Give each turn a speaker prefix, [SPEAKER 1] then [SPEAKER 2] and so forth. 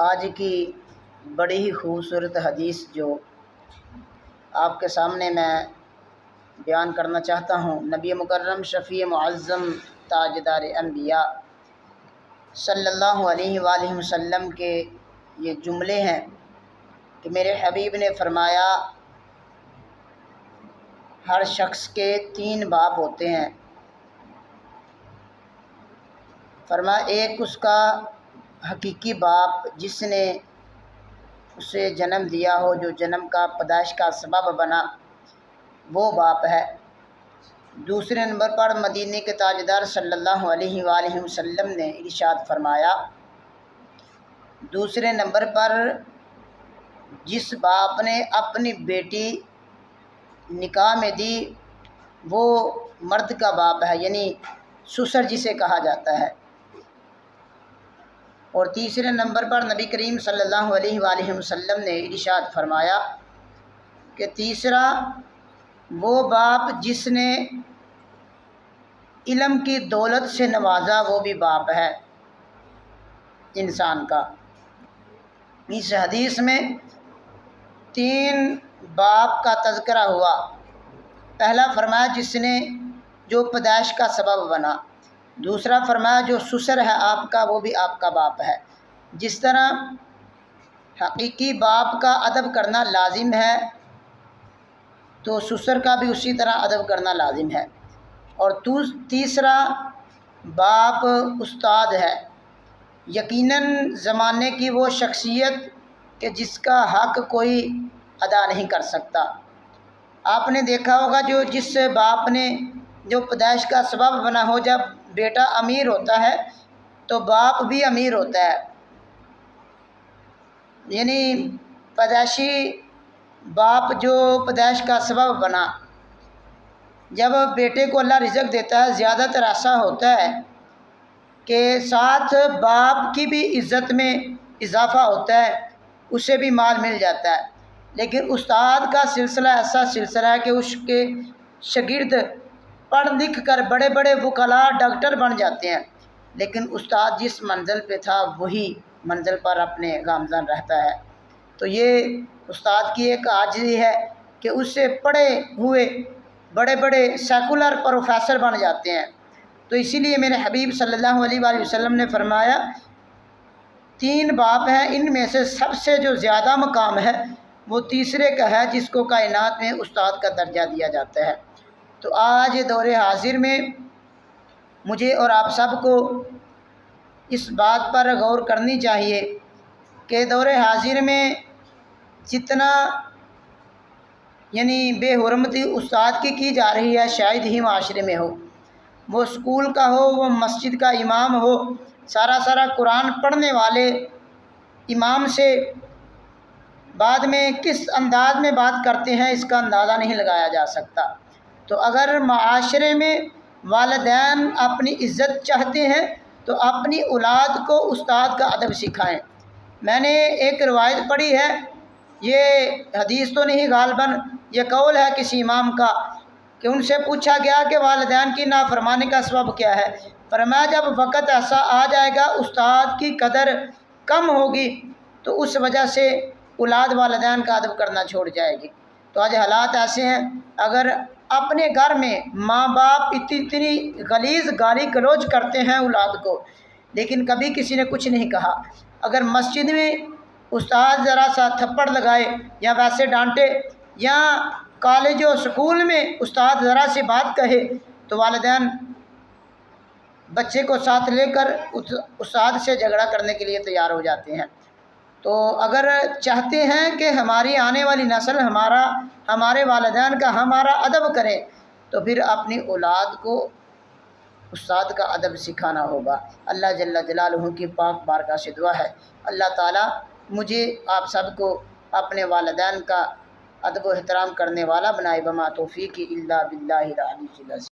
[SPEAKER 1] آج کی بڑی ہی خوبصورت حدیث جو آپ کے سامنے میں بیان کرنا چاہتا ہوں، نبی مکرم شفیع معظم تاجدار انبیاء صلی اللہ علیہ وآلہ وسلم کے یہ جملے ہیں کہ میرے حبیب نے فرمایا ہر شخص کے 3 باپ ہوتے ہیں۔ فرمایا ایک اس کا حقیقی باپ جس نے اسے جنم دیا ہو، جو جنم کا پیدائش کا سبب بنا، وہ باپ ہے۔ دوسرے نمبر پر مدینے کے تاجدار صلی اللہ علیہ وآلہ وسلم نے ارشاد فرمایا، دوسرے نمبر پر جس باپ نے اپنی بیٹی نکاح میں دی وہ مرد کا باپ ہے، یعنی سسر جسے کہا جاتا ہے۔ اور تیسرے نمبر پر نبی کریم صلی اللہ علیہ وآلہ وسلم نے ارشاد فرمایا کہ تیسرا وہ باپ جس نے علم کی دولت سے نوازا، وہ بھی باپ ہے انسان کا۔ اس حدیث میں 3 باپ کا تذکرہ ہوا۔ پہلا فرمایا جس نے جو پیدائش کا سبب بنا، دوسرا فرمایا جو سسر ہے آپ کا، وہ بھی آپ کا باپ ہے۔ جس طرح حقیقی باپ کا ادب کرنا لازم ہے تو سسر کا بھی اسی طرح ادب کرنا لازم ہے۔ اور تیسرا باپ استاد ہے، یقیناً زمانے کی وہ شخصیت کہ جس کا حق کوئی ادا نہیں کر سکتا۔ آپ نے دیکھا ہوگا جس باپ نے جو پیدائش کا سبب بنا ہو، جب بیٹا امیر ہوتا ہے تو باپ بھی امیر ہوتا ہے، یعنی پیدائشی باپ جو پیدائش کا سبب بنا، جب بیٹے کو اللہ رزق دیتا ہے زیادہ تر ایسا ہوتا ہے کہ ساتھ باپ کی بھی عزت میں اضافہ ہوتا ہے، اسے بھی مال مل جاتا ہے۔ لیکن استاد کا سلسلہ ایسا سلسلہ ہے کہ اس کے شاگرد پڑھ لکھ کر بڑے بڑے وکلاء ڈاکٹر بن جاتے ہیں، لیکن استاد جس منزل پہ تھا وہی منزل پر اپنے گامزن رہتا ہے۔ تو یہ استاد کی ایک عاجزی ہے کہ اس سے پڑھے ہوئے بڑے بڑے سیکولر پروفیسر بن جاتے ہیں۔ تو اسی لیے میرے حبیب صلی اللہ علیہ وآلہ وسلم نے فرمایا 3 باپ ہیں، ان میں سے سب سے جو زیادہ مقام ہے وہ تیسرے کا ہے جس کو کائنات میں استاد کا درجہ دیا جاتا ہے۔ تو آج دور حاضر میں مجھے اور آپ سب کو اس بات پر غور کرنی چاہیے کہ دور حاضر میں جتنا یعنی بے حرمتی استاد کی جا رہی ہے شاید ہی معاشرے میں ہو، وہ اسکول کا ہو، وہ مسجد کا امام ہو، سارا قرآن پڑھنے والے امام سے بعد میں کس انداز میں بات کرتے ہیں اس کا اندازہ نہیں لگایا جا سکتا۔ تو اگر معاشرے میں والدین اپنی عزت چاہتے ہیں تو اپنی اولاد کو استاد کا ادب سکھائیں۔ میں نے ایک روایت پڑھی ہے، یہ حدیث تو نہیں، غالباً یہ قول ہے کسی امام کا، کہ ان سے پوچھا گیا کہ والدین کی نافرمانی کا سبب کیا ہے؟ فرمایا جب وقت ایسا آ جائے گا استاد کی قدر کم ہوگی تو اس وجہ سے اولاد والدین کا ادب کرنا چھوڑ جائے گی۔ تو آج حالات ایسے ہیں، اگر اپنے گھر میں ماں باپ اتنی غلیظ گالی گلوچ کرتے ہیں اولاد کو، لیکن کبھی کسی نے کچھ نہیں کہا، اگر مسجد میں استاد ذرا سا تھپڑ لگائے یا ویسے ڈانٹے، یا کالج و سکول میں استاد ذرا سی بات کہے تو والدین بچے کو ساتھ لے کر استاد سے جھگڑا کرنے کے لیے تیار ہو جاتے ہیں۔ تو اگر چاہتے ہیں کہ ہماری آنے والی نسل ہمارے والدین کا ہمارا ادب کرے تو پھر اپنی اولاد کو استاد کا ادب سکھانا ہوگا۔ اللہ جل جلالہ کی پاک بارگاہ سے دعا ہے اللہ تعالیٰ مجھے آپ سب کو اپنے والدین کا ادب و احترام کرنے والا بنائے۔ وما توفیقی الا باللہ العلی العظیم۔